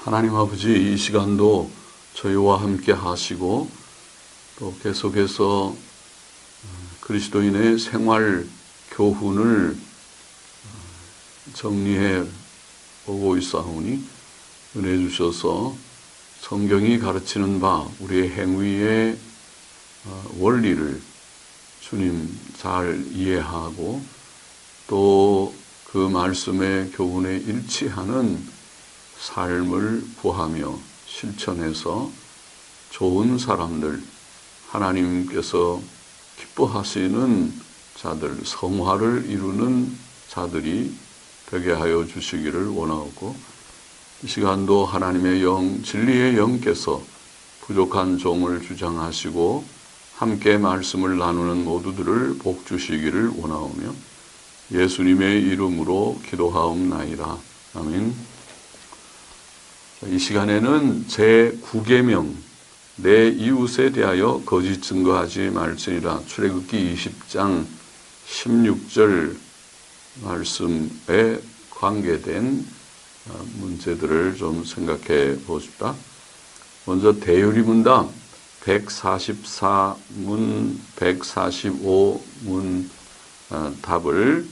하나님 아버지, 이 시간도 저희와 함께 하시고 또 계속해서 그리스도인의 생활 교훈을 정리해 보고 있사오니 은혜 주셔서 성경이 가르치는 바 우리의 행위의 원리를 주님 잘 이해하고 또 그 말씀의 교훈에 일치하는 삶을 구하며 실천해서 좋은 사람들, 하나님께서 기뻐하시는 자들, 성화를 이루는 자들이 되게 하여 주시기를 원하고, 이 시간도 하나님의 영, 진리의 영께서 부족한 종을 주장하시고 함께 말씀을 나누는 모두들을 복 주시기를 원하오며 예수님의 이름으로 기도하옵나이다. 아멘. 이 시간에는 제9계명 내 이웃에 대하여 거짓 증거하지 말지니라, 출애굽기 20장 16절 말씀에 관계된 문제들을 좀 생각해 보십시다. 먼저 대유리문답 144문, 145문 답을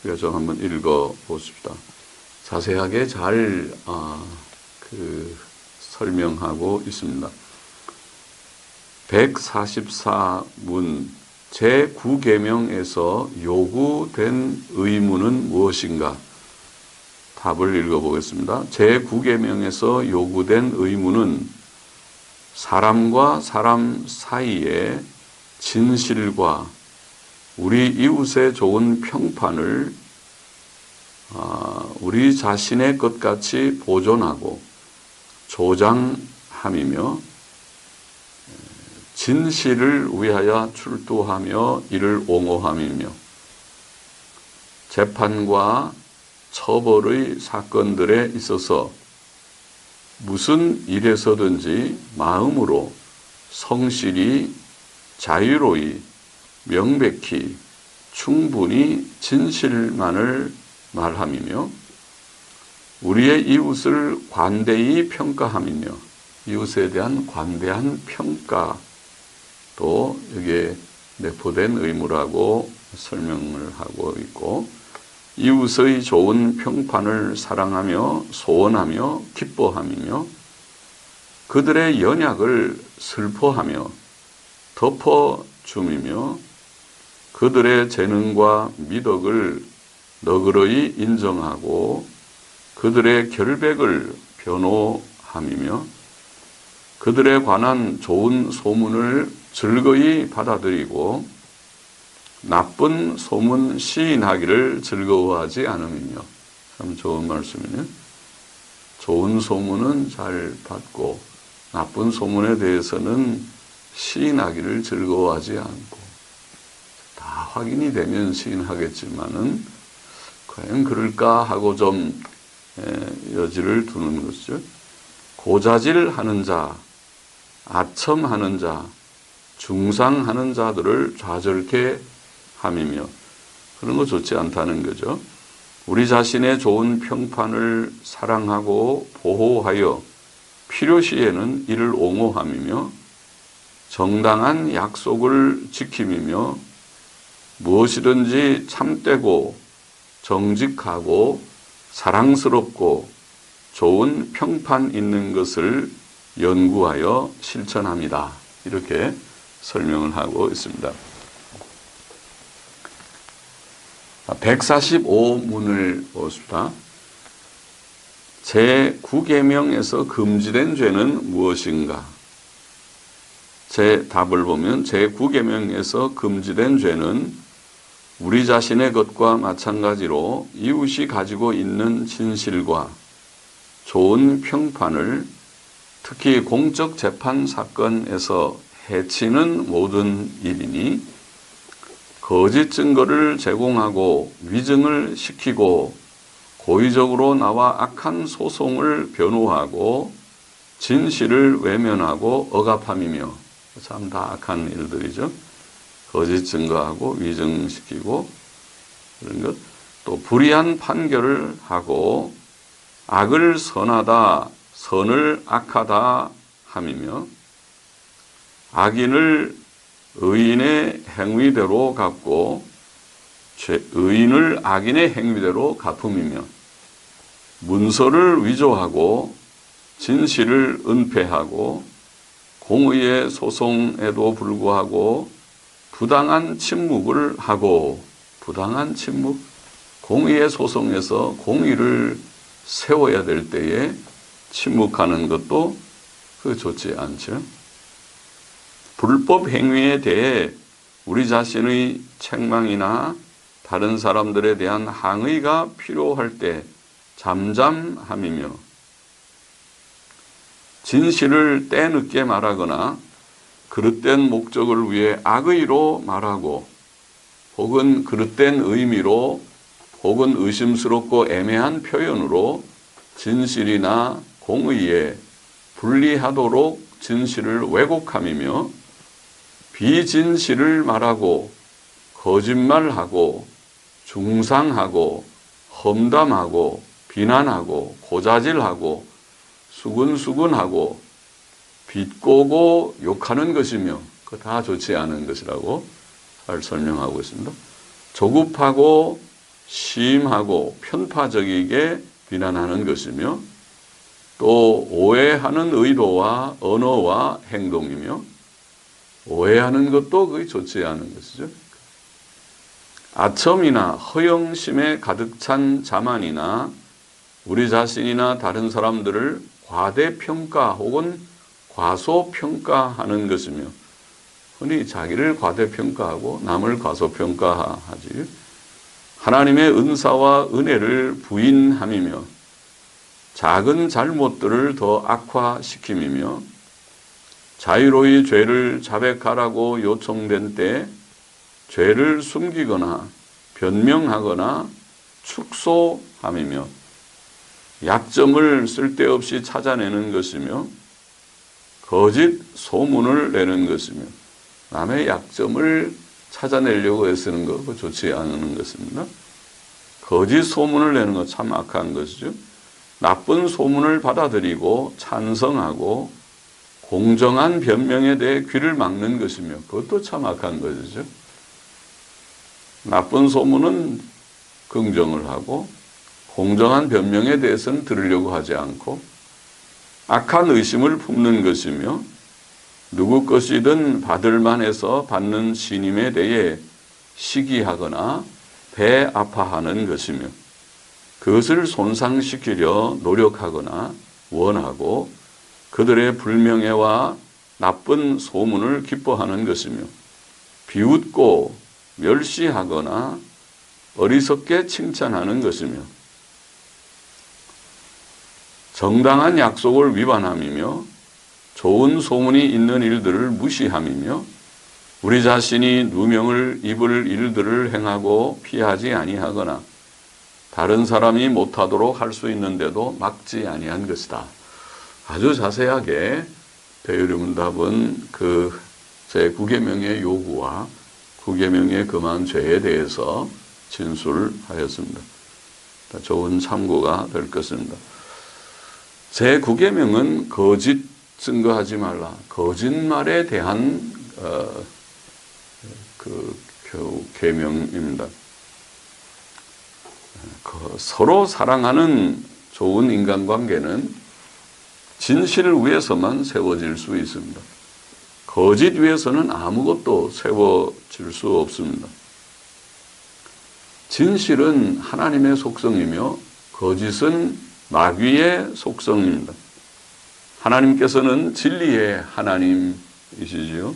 우리가 좀 한번 읽어 보십시다. 자세하게 잘 설명하고 있습니다. 144문 제9계명에서 요구된 의무는 무엇인가? 답을 읽어보겠습니다. 제9계명에서 요구된 의무는 사람과 사람 사이의 진실과 우리 이웃의 좋은 평판을 우리 자신의 것 같이 보존하고 조장함이며 진실을 위하여 출두하며 이를 옹호함이며 재판과 처벌의 사건들에 있어서 무슨 일에서든지 마음으로 성실히 자유로이 명백히 충분히 진실만을 말함이며 우리의 이웃을 관대히 평가함이며 이웃에 대한 관대한 평가도 여기에 내포된 의무라고 설명을 하고 있고, 이웃의 좋은 평판을 사랑하며 소원하며 기뻐함이며 그들의 연약을 슬퍼하며 덮어줌이며 그들의 재능과 미덕을 너그러이 인정하고 그들의 결백을 변호함이며 그들에 관한 좋은 소문을 즐거이 받아들이고 나쁜 소문 시인하기를 즐거워하지 않음이며. 참 좋은 말씀이네요. 좋은 소문은 잘 받고 나쁜 소문에 대해서는 시인하기를 즐거워하지 않고, 다 확인이 되면 시인하겠지만은 과연 그럴까 하고 좀 여지를 두는 것이죠. 고자질하는 자, 아첨하는 자, 중상하는 자들을 좌절케 함이며, 그런 거 좋지 않다는 거죠. 우리 자신의 좋은 평판을 사랑하고 보호하여 필요시에는 이를 옹호함이며 정당한 약속을 지킴이며 무엇이든지 참되고 정직하고 사랑스럽고 좋은 평판 있는 것을 연구하여 실천합니다. 이렇게 설명을 하고 있습니다. 145문을 보십시다. 제9계명에서 금지된 죄는 무엇인가? 제 답을 보면 제9계명에서 금지된 죄는 우리 자신의 것과 마찬가지로 이웃이 가지고 있는 진실과 좋은 평판을 특히 공적 재판 사건에서 해치는 모든 일이니 거짓 증거를 제공하고 위증을 시키고 고의적으로 나와 악한 소송을 변호하고 진실을 외면하고 억압함이며, 참 다 악한 일들이죠. 거짓 증거하고 위증시키고 그런 것, 또 불의한 판결을 하고 악을 선하다 선을 악하다 함이며 악인을 의인의 행위대로 갚고 의인을 악인의 행위대로 갚음이며 문서를 위조하고 진실을 은폐하고 공의의 소송에도 불구하고 부당한 침묵을 하고 부당한 침묵, 공의의 소송에서 공의를 세워야 될 때에 침묵하는 것도 좋지 않죠. 불법 행위에 대해 우리 자신의 책망이나 다른 사람들에 대한 항의가 필요할 때 잠잠함이며 진실을 때늦게 말하거나 그릇된 목적을 위해 악의로 말하고 혹은 그릇된 의미로 혹은 의심스럽고 애매한 표현으로 진실이나 공의에 불리하도록 진실을 왜곡함이며 비진실을 말하고 거짓말하고 중상하고 험담하고 비난하고 고자질하고 수근수근하고 비꼬고 욕하는 것이며 그거 다 좋지 않은 것이라고 잘 설명하고 있습니다. 조급하고 심하고 편파적이게 비난하는 것이며 또 오해하는 의도와 언어와 행동이며 오해하는 것도 그게 좋지 않은 것이죠. 아첨이나 허영심에 가득 찬 자만이나 우리 자신이나 다른 사람들을 과대평가 혹은 과소평가하는 것이며 흔히 자기를 과대평가하고 남을 과소평가하지 하나님의 은사와 은혜를 부인함이며 작은 잘못들을 더 악화시킴이며 자유로이 죄를 자백하라고 요청된 때 죄를 숨기거나 변명하거나 축소함이며 약점을 쓸데없이 찾아내는 것이며 거짓 소문을 내는 것이며 남의 약점을 찾아내려고 애쓰는 거 그거 좋지 않은 것입니다. 거짓 소문을 내는 거 참 악한 것이죠. 나쁜 소문을 받아들이고 찬성하고 공정한 변명에 대해 귀를 막는 것이며 그것도 참 악한 것이죠. 나쁜 소문은 긍정을 하고 공정한 변명에 대해서는 들으려고 하지 않고 악한 의심을 품는 것이며 누구 것이든 받을 만해서 받는 신임에 대해 시기하거나 배 아파하는 것이며 그것을 손상시키려 노력하거나 원하고 그들의 불명예와 나쁜 소문을 기뻐하는 것이며 비웃고 멸시하거나 어리석게 칭찬하는 것이며 정당한 약속을 위반함이며 좋은 소문이 있는 일들을 무시함이며 우리 자신이 누명을 입을 일들을 행하고 피하지 아니하거나 다른 사람이 못하도록 할 수 있는데도 막지 아니한 것이다. 아주 자세하게 대유리문답은 그 제9계명의 요구와 9계명의 금한 죄에 대해서 진술하였습니다. 좋은 참고가 될 것입니다. 제9계명은 거짓 증거하지 말라. 거짓말에 대한 그 계명입니다. 서로 사랑하는 좋은 인간관계는 진실을 위해서만 세워질 수 있습니다. 거짓 위해서는 아무것도 세워질 수 없습니다. 진실은 하나님의 속성이며 거짓은 마귀의 속성입니다. 하나님께서는 진리의 하나님이시지요.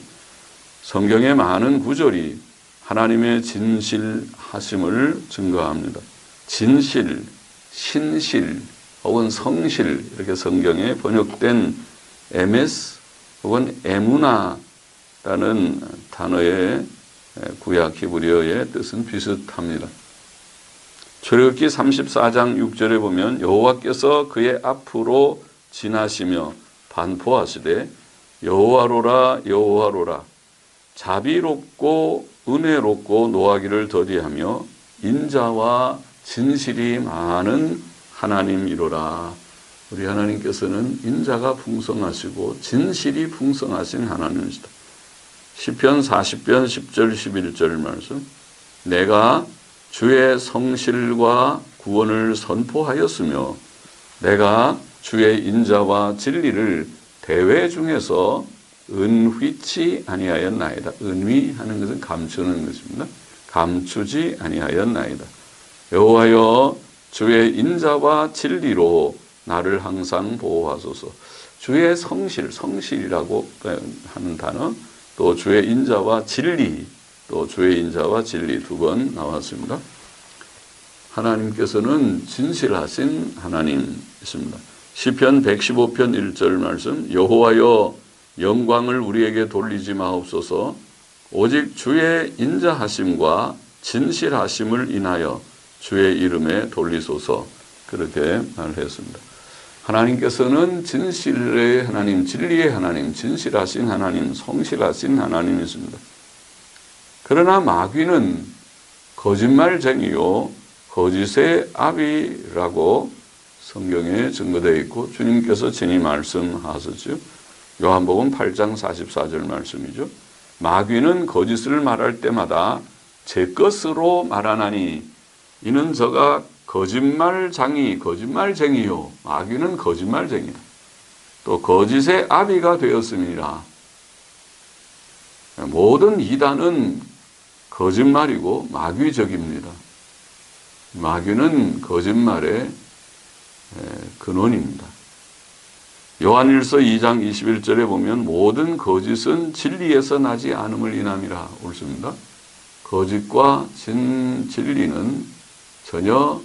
성경의 많은 구절이 하나님의 진실하심을 증거합니다. 진실, 신실 혹은 성실 이렇게 성경에 번역된 에메스 혹은 에무나라는 단어의 구약 히브리어의 뜻은 비슷합니다. 출애굽기 34장 6절에 보면 여호와께서 그의 앞으로 지나시며 반포하시되 여호와로라 여호와로라 자비롭고 은혜롭고 노하기를 더디하며 인자와 진실이 많은 하나님이로라 우리 하나님께서는 인자가 풍성하시고 진실이 풍성하신 하나님이시다. 시편 40편 10절 11절 말씀. 내가 주의 성실과 구원을 선포하였으며 내가 주의 인자와 진리를 대회 중에서 은휘치 아니하였나이다. 은휘하는 것은 감추는 것입니다. 감추지 아니하였나이다. 여호와여 주의 인자와 진리로 나를 항상 보호하소서. 주의 성실이라고 하는 단어, 또 주의 인자와 진리, 또 주의 인자와 진리 두 번 나왔습니다. 하나님께서는 진실하신 하나님이십니다. 시편 115편 1절 말씀. 여호와여 영광을 우리에게 돌리지 마옵소서. 오직 주의 인자하심과 진실하심을 인하여 주의 이름에 돌리소서. 그렇게 말했습니다. 하나님께서는 진실의 하나님, 진리의 하나님, 진실하신 하나님, 성실하신 하나님이십니다. 그러나 마귀는 거짓말쟁이요 거짓의 아비라고 성경에 증거되어 있고 주님께서 친히 말씀하셨죠. 요한복음 8장 44절 말씀이죠. 마귀는 거짓을 말할 때마다 제 것으로 말하나니 이는 저가 거짓말쟁이요. 마귀는 거짓말쟁이다. 또 거짓의 아비가 되었음이라. 모든 이단은 거짓말이고 마귀적입니다. 마귀는 거짓말의 근원입니다. 요한일서 2장 21절에 보면 모든 거짓은 진리에서 나지 않음을 인함이라 옳습니다. 거짓과 진리는 전혀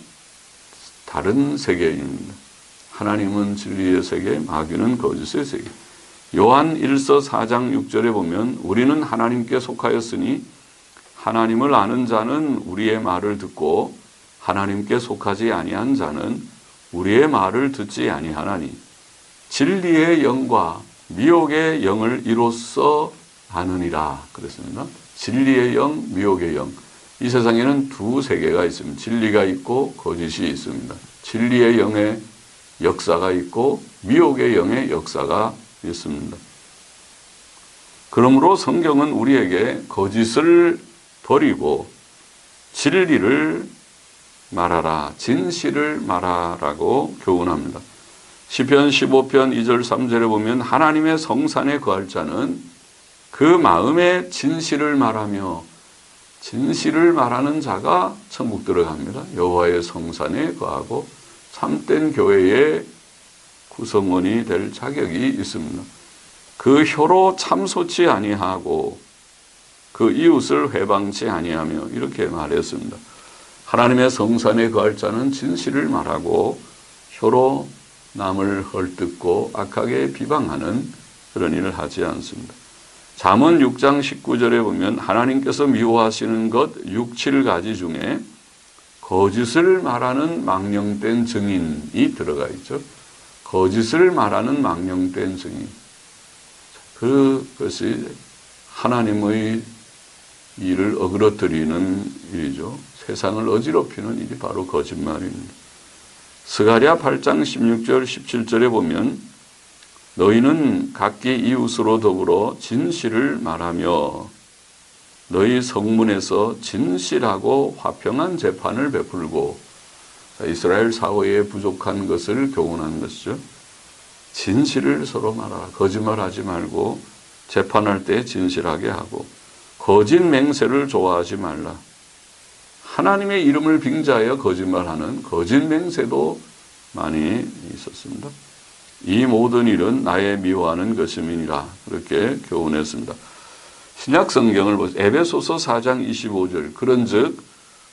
다른 세계입니다. 하나님은 진리의 세계, 마귀는 거짓의 세계. 요한 1서 4장 6절에 보면 우리는 하나님께 속하였으니 하나님을 아는 자는 우리의 말을 듣고 하나님께 속하지 아니한 자는 우리의 말을 듣지 아니하나니 진리의 영과 미혹의 영을 이로써 아느니라 그랬습니다. 진리의 영, 미혹의 영. 이 세상에는 두 세계가 있습니다. 진리가 있고 거짓이 있습니다. 진리의 영의 역사가 있고 미혹의 영의 역사가 있습니다. 그러므로 성경은 우리에게 거짓을 버리고 진리를 말하라, 진실을 말하라고 교훈합니다. 시편 15편 2절 3절에 보면 하나님의 성산에 거할 자는 그 마음의 진실을 말하며 진실을 말하는 자가 천국 들어갑니다. 여호와의 성산에 거하고 참된 교회의 구성원이 될 자격이 있습니다. 그 혀로 참소치 아니하고 그 이웃을 회방치 아니하며 이렇게 말했습니다. 하나님의 성산에 거할 자는 진실을 말하고 혀로 남을 헐뜯고 악하게 비방하는 그런 일을 하지 않습니다. 잠언 6장 19절에 보면 하나님께서 미워하시는 것 6, 7가지 중에 거짓을 말하는 망령된 증인이 들어가 있죠. 거짓을 말하는 망령된 증인. 그것이 하나님의 일을 어그러뜨리는 일이죠. 세상을 어지럽히는 일이 바로 거짓말입니다. 스가랴 8장 16절 17절에 보면 너희는 각기 이웃으로 더불어 진실을 말하며 너희 성문에서 진실하고 화평한 재판을 베풀고 이스라엘 사회에 부족한 것을 교훈하는 것이죠. 진실을 서로 말하라. 거짓말하지 말고 재판할 때 진실하게 하고 거짓 맹세를 좋아하지 말라. 하나님의 이름을 빙자하여 거짓말하는 거짓 맹세도 많이 있었습니다. 이 모든 일은 나의 미워하는 것임이니라 그렇게 교훈했습니다. 신약 성경을 보세요. 에베소서 4장 25절 그런즉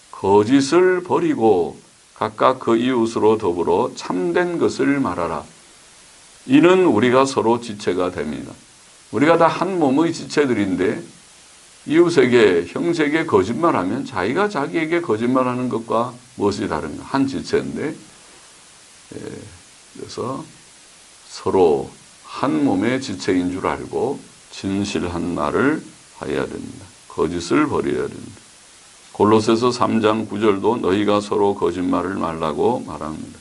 거짓을 버리고 각각 그 이웃으로 더불어 참된 것을 말하라. 이는 우리가 서로 지체가 됩니다. 우리가 다 한 몸의 지체들인데 이웃에게 형제에게 거짓말하면 자기가 자기에게 거짓말하는 것과 무엇이 다른가? 한 지체인데 그래서 서로 한 몸의 지체인 줄 알고 진실한 말을 해야 됩니다. 거짓을 버려야 됩니다. 골로새서 3장 9절도 너희가 서로 거짓말을 말라고 말합니다.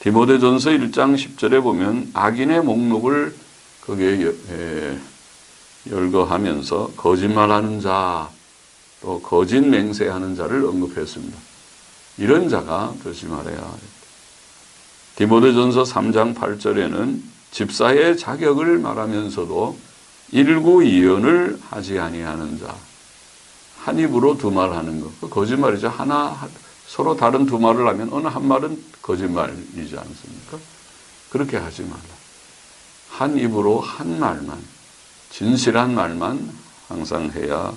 디모데전서 1장 10절에 보면 악인의 목록을 거기에 열거하면서 거짓말하는 자, 또 거짓 맹세하는 자를 언급했습니다. 이런 자가 되지 말아야. 디모데전서 3장 8절에는 집사의 자격을 말하면서도 일구이연을 하지 아니하는 자, 한 입으로 두 말 하는 것, 거짓말이죠. 서로 다른 두 말을 하면 어느 한 말은 거짓말이지 않습니까? 그렇게 하지 말라. 한 입으로 한 말만, 진실한 말만 항상 해야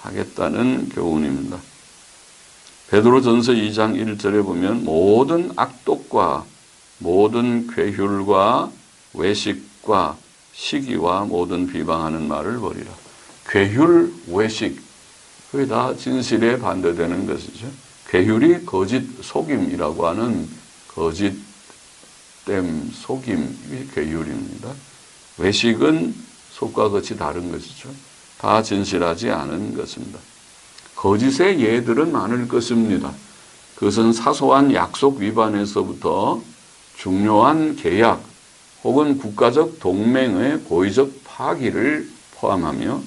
하겠다는 교훈입니다. 베드로전서 2장 1절에 보면 모든 악독과 모든 괴휼과 외식과 시기와 모든 비방하는 말을 버리라. 괴휼, 외식, 그게 다 진실에 반대되는 것이죠. 괴휼이 거짓 속임이라고 하는 거짓됨, 속임이 괴휼입니다. 외식은 속과 겉이 다른 것이죠. 다 진실하지 않은 것입니다. 거짓의 예들은 많을 것입니다. 그것은 사소한 약속 위반에서부터 중요한 계약 혹은 국가적 동맹의 고의적 파기를 포함하며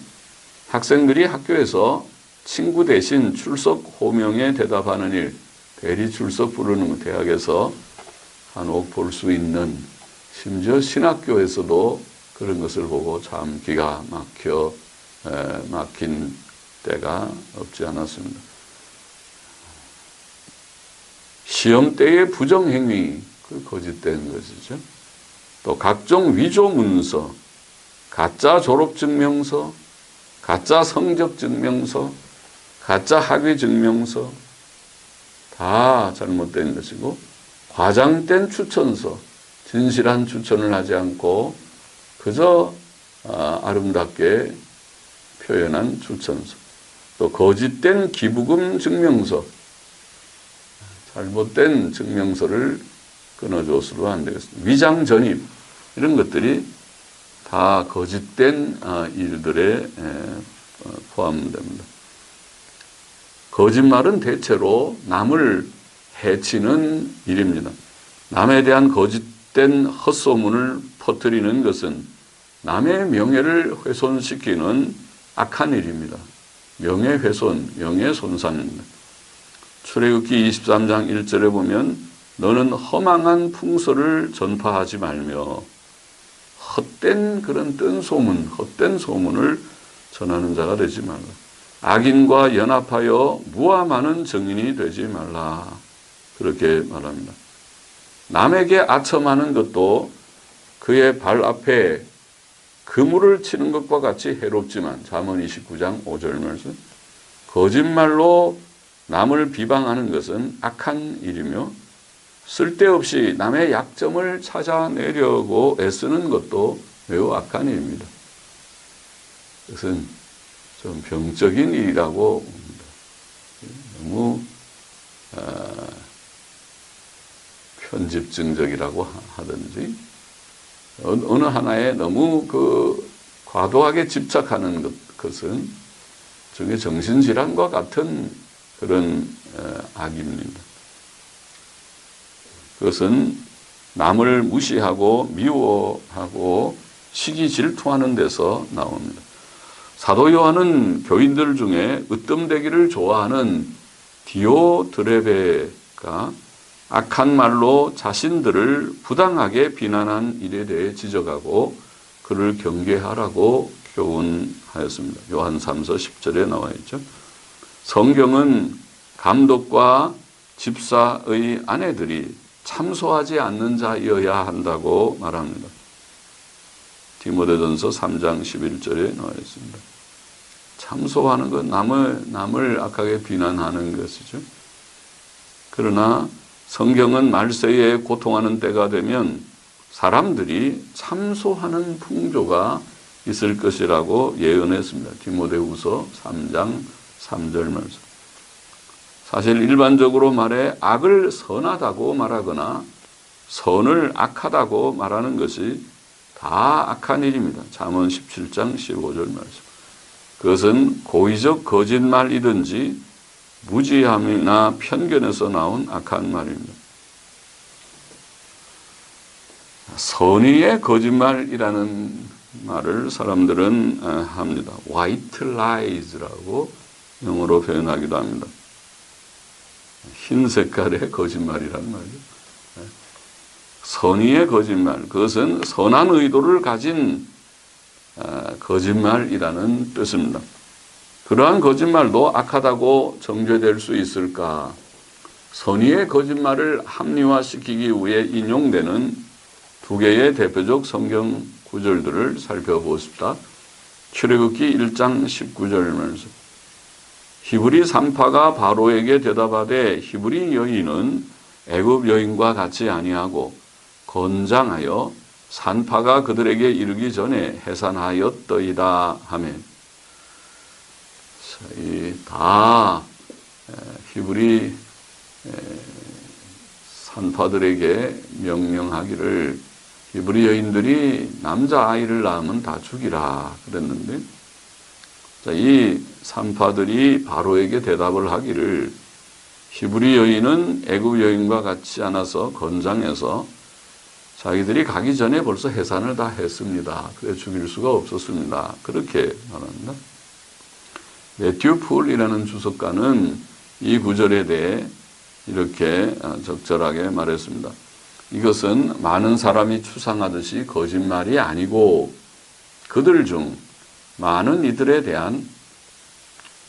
학생들이 학교에서 친구 대신 출석 호명에 대답하는 일, 대리 출석 부르는 것, 대학에서 간혹 볼 수 있는, 심지어 신학교에서도 그런 것을 보고 참 기가 막힌 때가 없지 않았습니다. 시험 때의 부정행위, 그 거짓된 것이죠. 또 각종 위조 문서, 가짜 졸업증명서, 가짜 성적증명서, 가짜 학위증명서 다 잘못된 것이고, 과장된 추천서, 진실한 추천을 하지 않고 그저 아름답게 표현한 추천서, 또 거짓된 기부금 증명서, 잘못된 증명서를 끊어줘서도 안 되겠습니다. 위장 전입, 이런 것들이 다 거짓된 일들에 포함됩니다. 거짓말은 대체로 남을 해치는 일입니다. 남에 대한 거짓된 헛소문을 퍼뜨리는 것은 남의 명예를 훼손시키는 악한 일입니다. 명예훼손, 명예손상입니다. 출애굽기 23장 1절에 보면 너는 허망한 풍설을 전파하지 말며 헛된 그런 뜬소문, 헛된 소문을 전하는 자가 되지 말라. 악인과 연합하여 무함하는 증인이 되지 말라. 그렇게 말합니다. 남에게 아첨하는 것도 그의 발 앞에 그물을 치는 것과 같이 해롭지만, 잠언 29장 5절 말씀, 거짓말로 남을 비방하는 것은 악한 일이며 쓸데없이 남의 약점을 찾아내려고 애쓰는 것도 매우 악한 일입니다. 그것은 좀 병적인 일이라고 봅니다. 너무 편집증적이라고 하든지 어느 하나에 너무 과도하게 집착하는 것은 정의 정신질환과 같은 그런 악입니다. 그것은 남을 무시하고 미워하고 시기 질투하는 데서 나옵니다. 사도 요한은 교인들 중에 으뜸되기를 좋아하는 디오드레베가 악한 말로 자신들을 부당하게 비난한 일에 대해 지적하고 그를 경계하라고 교훈하였습니다. 요한 3서 10절에 나와 있죠. 성경은 감독과 집사의 아내들이 참소하지 않는 자여야 한다고 말합니다. 디모데전서 3장 11절에 나와 있습니다. 참소하는 것, 남을 악하게 비난하는 것이죠. 그러나 성경은 말세에 고통하는 때가 되면 사람들이 참소하는 풍조가 있을 것이라고 예언했습니다. 디모데후서 3장 3절 말씀. 사실 일반적으로 말해 악을 선하다고 말하거나 선을 악하다고 말하는 것이 다 악한 일입니다. 잠언 17장 15절 말씀. 그것은 고의적 거짓말이든지 무지함이나 편견에서 나온 악한 말입니다. 선의의 거짓말이라는 말을 사람들은 합니다. white lies라고 영어로 표현하기도 합니다. 흰 색깔의 거짓말이란 말이죠. 선의의 거짓말, 그것은 선한 의도를 가진 거짓말이라는 뜻입니다. 그러한 거짓말도 악하다고 정죄될 수 있을까? 선의의 거짓말을 합리화시키기 위해 인용되는 두 개의 대표적 성경 구절들을 살펴보십시다. 출애굽기 1장 19절 말씀. 히브리 산파가 바로에게 대답하되 히브리 여인은 애굽 여인과 같이 아니하고 건장하여 산파가 그들에게 이르기 전에 해산하였더이다 하며, 다 히브리 산파들에게 명령하기를 히브리 여인들이 남자아이를 낳으면 다 죽이라 그랬는데, 이 산파들이 바로에게 대답을 하기를 히브리 여인은 애굽 여인과 같지 않아서 건장해서 자기들이 가기 전에 벌써 해산을 다 했습니다. 그래 죽일 수가 없었습니다. 그렇게 말합니다. 매튜 풀이라는 주석가는 이 구절에 대해 이렇게 적절하게 말했습니다. 이것은 많은 사람이 추상하듯이 거짓말이 아니고 그들 중 많은 이들에 대한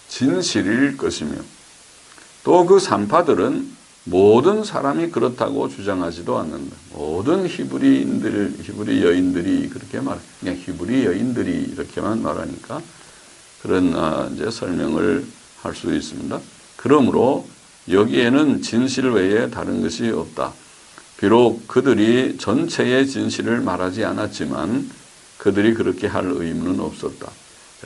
진실일 것이며, 또 그 산파들은 모든 사람이 그렇다고 주장하지도 않는다. 모든 히브리 여인들이 그렇게 그냥 히브리 여인들이 이렇게만 말하니까 그런 이제 설명을 할 수 있습니다. 그러므로 여기에는 진실 외에 다른 것이 없다. 비록 그들이 전체의 진실을 말하지 않았지만 그들이 그렇게 할 의무는 없었다.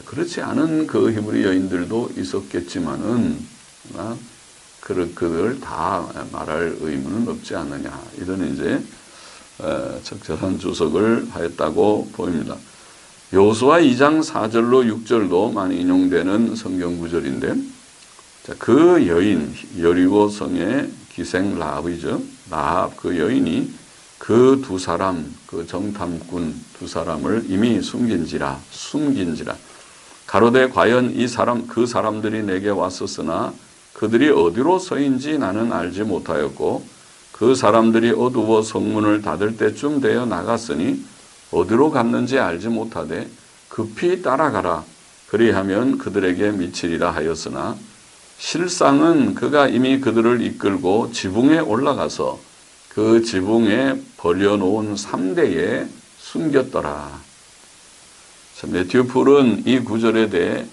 그렇지 않은 그 히브리 여인들도 있었겠지만은 그들 다 말할 의무는 없지 않느냐. 이런 이제 적절한 주석을 하였다고 보입니다. 여호수아 2장 4절로 6절도 많이 인용되는 성경 구절인데, 그 여인, 여리고 성의 기생 라합이죠. 라합 그 여인이 그 두 사람, 그 정탐꾼 두 사람을 이미 숨긴지라. 가로되 과연 그 사람들이 내게 왔었으나 그들이 어디로 서인지 나는 알지 못하였고, 그 사람들이 어두워 성문을 닫을 때쯤 되어 나갔으니 어디로 갔는지 알지 못하되 급히 따라가라. 그리하면 그들에게 미치리라 하였으나 실상은 그가 이미 그들을 이끌고 지붕에 올라가서 그 지붕에 버려놓은 3대에 숨겼더라. 매튜 풀은 이 구절에 대해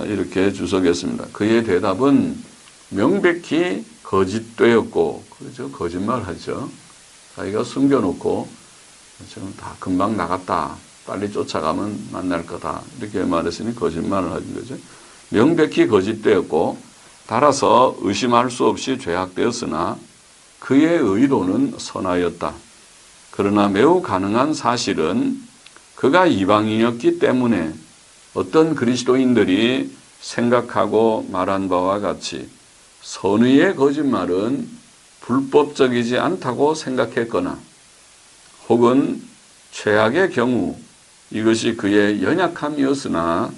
이렇게 주석했습니다. 그의 대답은 명백히 거짓되었고, 그렇죠? 거짓말하죠. 자기가 숨겨놓고 지금 다 금방 나갔다, 빨리 쫓아가면 만날 거다, 이렇게 말했으니 거짓말을 하는 거죠. 명백히 거짓되었고 따라서 의심할 수 없이 죄악되었으나 그의 의도는 선하였다. 그러나 매우 가능한 사실은 그가 이방인이었기 때문에 어떤 그리스도인들이 생각하고 말한 바와 같이 선의의 거짓말은 불법적이지 않다고 생각했거나, 혹은 최악의 경우 이것이 그의 연약함이었으나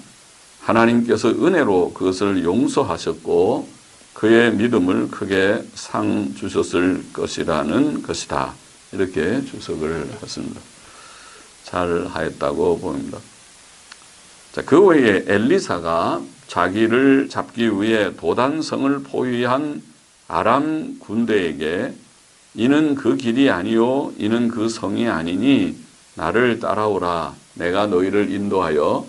하나님께서 은혜로 그것을 용서하셨고 그의 믿음을 크게 상 주셨을 것이라는 것이다. 이렇게 주석을 했습니다. 잘 하였다고 봅니다. 자, 그 외에 엘리사가 자기를 잡기 위해 도단성을 포위한 아람 군대에게 이는 그 길이 아니요 이는 그 성이 아니니 나를 따라오라. 내가 너희를 인도하여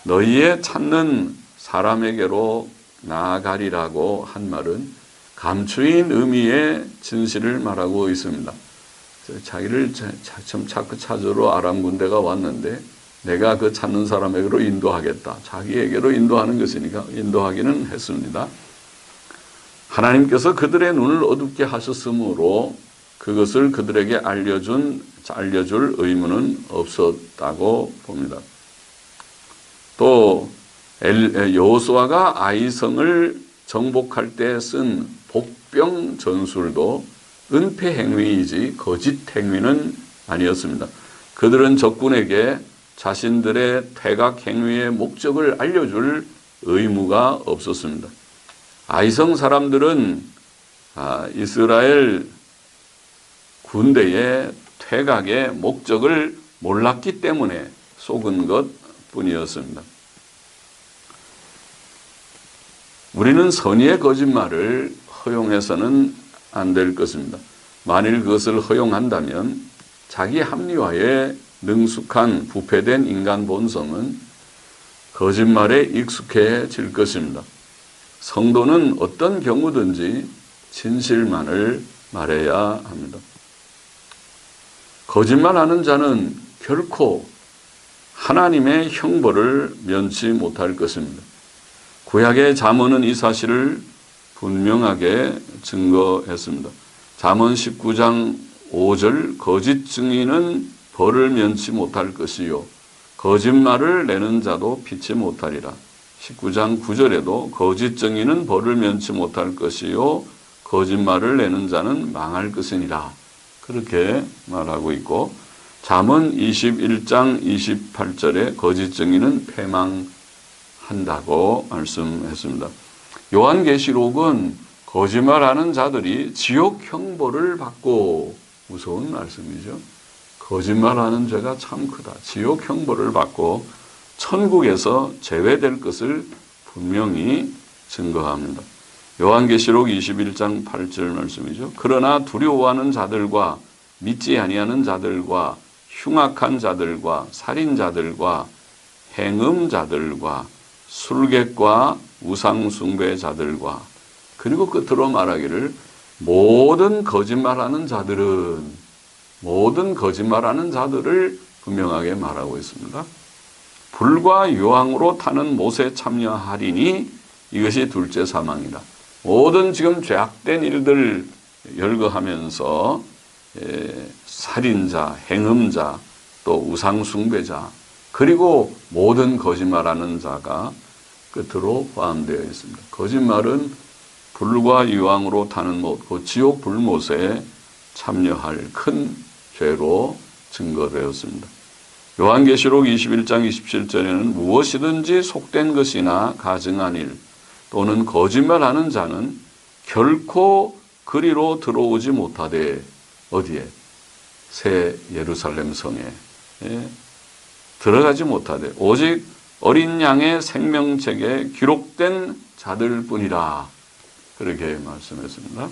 너희의 찾는 사람에게로 나아가리라고 한 말은 감추인 의미의 진실을 말하고 있습니다. 자기를 자꾸 찾으러 아람 군대가 왔는데 내가 그 찾는 사람에게로 인도하겠다. 자기에게로 인도하는 것이니까 인도하기는 했습니다. 하나님께서 그들의 눈을 어둡게 하셨으므로 그것을 그들에게 알려줄 의무는 없었다고 봅니다. 또 여호수아가 아이성을 정복할 때 쓴 복병 전술도 은폐 행위이지 거짓 행위는 아니었습니다. 그들은 적군에게 자신들의 퇴각 행위의 목적을 알려줄 의무가 없었습니다. 아이성 사람들은 이스라엘 군대의 퇴각의 목적을 몰랐기 때문에 속은 것 뿐이었습니다. 우리는 선의의 거짓말을 허용해서는 안 될 것입니다. 만일 그것을 허용한다면 자기 합리화에 능숙한 부패된 인간 본성은 거짓말에 익숙해질 것입니다. 성도는 어떤 경우든지 진실만을 말해야 합니다. 거짓말하는 자는 결코 하나님의 형벌을 면치 못할 것입니다. 구약의 잠언은 이 사실을 분명하게 증거했습니다. 잠언 19장 5절 거짓 증인은 벌을 면치 못할 것이요 거짓말을 내는 자도 피치 못하리라. 19장 9절에도 거짓 증인은 벌을 면치 못할 것이요 거짓말을 내는 자는 망할 것이니라. 그렇게 말하고 있고 잠언 21장 28절에 거짓 증인은 패망한다고 말씀했습니다. 요한계시록은 거짓말하는 자들이 지옥 형벌을 받고 무서운 말씀이죠. 거짓말하는 죄가 참 크다. 지옥 형벌을 받고 천국에서 제외될 것을 분명히 증거합니다. 요한계시록 21장 8절 말씀이죠. 그러나 두려워하는 자들과 믿지 아니하는 자들과 흉악한 자들과 살인자들과 행음자들과 술객과 우상숭배자들과 그리고 끝으로 말하기를 모든 거짓말하는 자들을 분명하게 말하고 있습니다. 불과 유황으로 타는 못에 참여하리니 이것이 둘째 사망이다. 모든 지금 죄악된 일들 열거하면서 살인자, 행음자, 또 우상숭배자 그리고 모든 거짓말하는 자가 끝으로 포함되어 있습니다. 거짓말은 불과 유황으로 타는 못, 그 지옥 불못에 참여할 큰 죄로 증거되었습니다. 요한계시록 21장 27절에는 무엇이든지 속된 것이나 가증한 일 또는 거짓말하는 자는 결코 그리로 들어오지 못하되 어디에? 새 예루살렘 성에 들어가지 못하되 오직 어린 양의 생명책에 기록된 자들뿐이라 그렇게 말씀했습니다.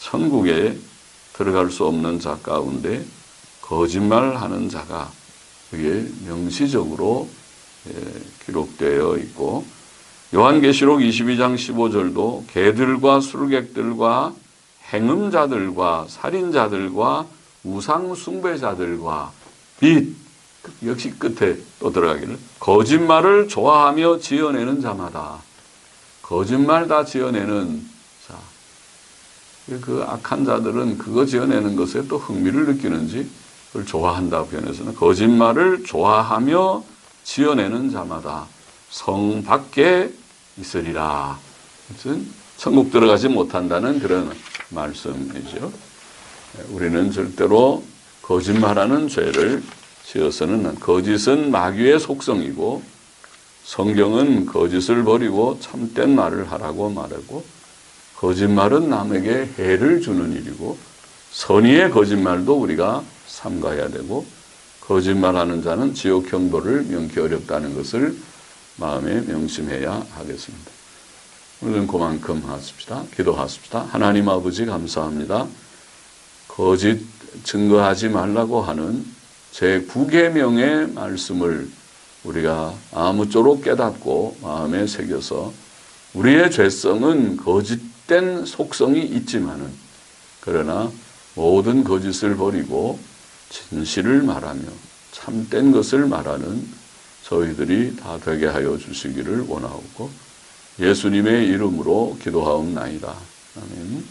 천국에 들어갈 수 없는 자 가운데 거짓말하는 자가 그게 명시적으로 기록되어 있고 요한계시록 22장 15절도 개들과 술객들과 행음자들과 살인자들과 우상숭배자들과 및 역시 끝에 또 들어가기를 거짓말을 좋아하며 지어내는 자마다 거짓말 다 지어내는 자, 그 악한 자들은 그거 지어내는 것에 또 흥미를 느끼는지 그걸 좋아한다고 표현해서는 거짓말을 좋아하며 지어내는 자마다 성 밖에 있으리라. 무슨 천국 들어가지 못한다는 그런 말씀이죠. 우리는 절대로 거짓말하는 죄를 지어서는 거짓은 마귀의 속성이고 성경은 거짓을 버리고 참된 말을 하라고 말하고 거짓말은 남에게 해를 주는 일이고 선의의 거짓말도 우리가 삼가해야 되고 거짓말하는 자는 지옥 형벌을 면키 어렵다는 것을 마음에 명심해야 하겠습니다. 오늘은 그만큼 하십시다. 기도하십시다. 하나님 아버지 감사합니다. 거짓 증거하지 말라고 하는 제9계명의 말씀을 우리가 아무쪼록 깨닫고 마음에 새겨서 우리의 죄성은 거짓된 속성이 있지만은 그러나 모든 거짓을 버리고 진실을 말하며 참된 것을 말하는 저희들이 다 되게 하여 주시기를 원하옵고 예수님의 이름으로 기도하옵나이다. 아멘.